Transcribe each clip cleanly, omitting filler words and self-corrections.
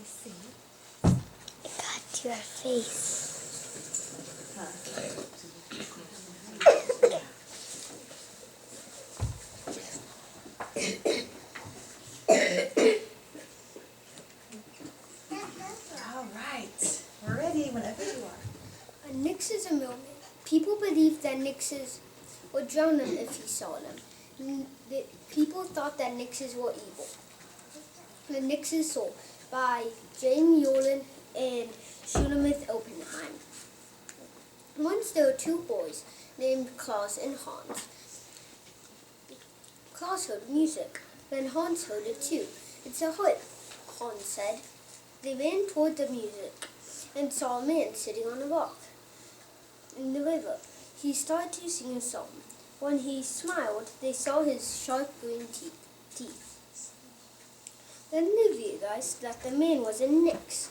to see? Got your face. All right. We're ready whenever you are. A nix is a mermaid. People believed that nixes would drown them if he saw them. People thought that nixes were evil. The Nixes Soul by Jane Yolen and Shulamith Oppenheim. Once there were two boys named Klaus and Hans. Klaus heard music, then Hans heard it too. It's a harp, Hans said. They ran toward the music and saw a man sitting on a rock in the river. He started to sing a song. When he smiled, they saw his sharp green teeth. Then they realized that the man was a nix.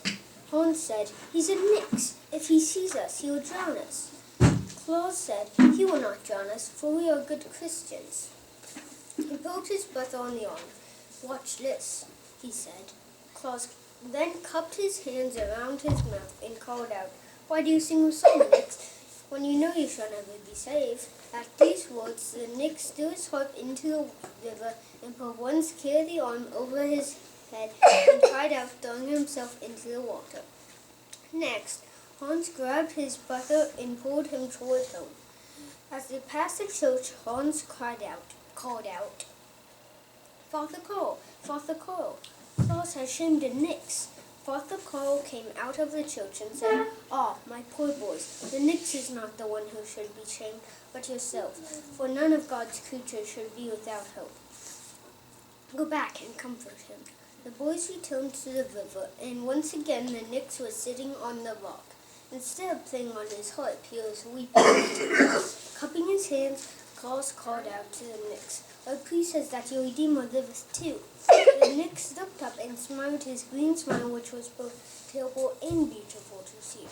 Hans said, "He's a nix. If he sees us, he will drown us." Klaus said, "He will not drown us, for we are good Christians." He poked his brother on the arm. "Watch this," he said. Klaus then cupped his hands around his mouth and called out, "Why do you sing a song, nix, when you know you shall never be saved?" At these words, the nix threw his harp into the river and put one scaly arm over his head and cried out, throwing himself into the water. Next, Hans grabbed his brother and pulled him toward home. As they passed the church, Hans called out, "Father Karl, Father Karl, Klaus has shamed a nix." Father Karl came out of the church and said, "Ah, my poor boys, the nix is not the one who should be shamed, but yourself, for none of God's creatures should be without hope. Go back and comfort him." The boys returned to the river, and once again the nix was sitting on the rock. Instead of playing on his harp, he was weeping. Cupping his hands, Klaus called out to the nix, "Our priest says that your Redeemer liveth too." The nix looked up and smiled his green smile, which was both terrible and beautiful to see.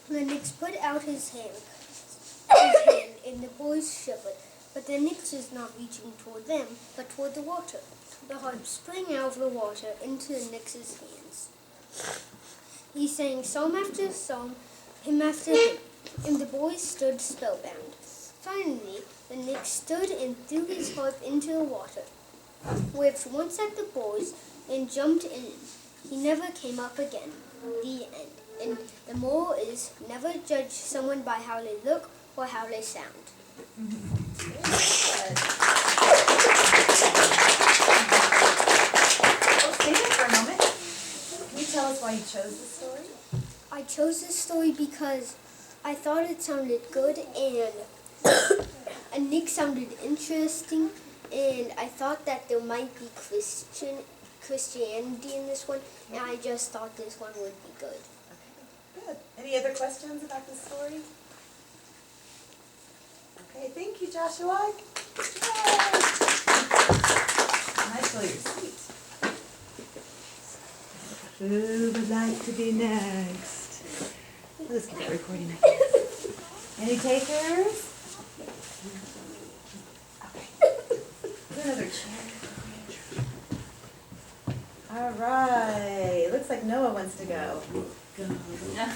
The nix put out his hand, and the boys shivered. But the nix was not reaching toward them, but toward the water. The harp sprang out of the water into the nix's hands. He sang psalm after psalm, hymn after hymn, and the boys stood spellbound. Finally, the nix stood and threw his harp into the water, whipped once at the boys, and jumped in. He never came up again. The end. And the moral is, never judge someone by how they look or how they sound. Stay there for a moment. Can you tell us why you chose this story? I chose this story because I thought it sounded good, and a nix sounded interesting, and I thought that there might be Christianity in this one, and I just thought this one would be good. Okay, good. Any other questions about this story? Okay, thank you, Joshua. Yay! Nice, fill your seat. Who would like to be next? Let's get that recording next. Any takers? Okay. Put another chair. All right. Looks like Noah wants to go. Okay. Yeah.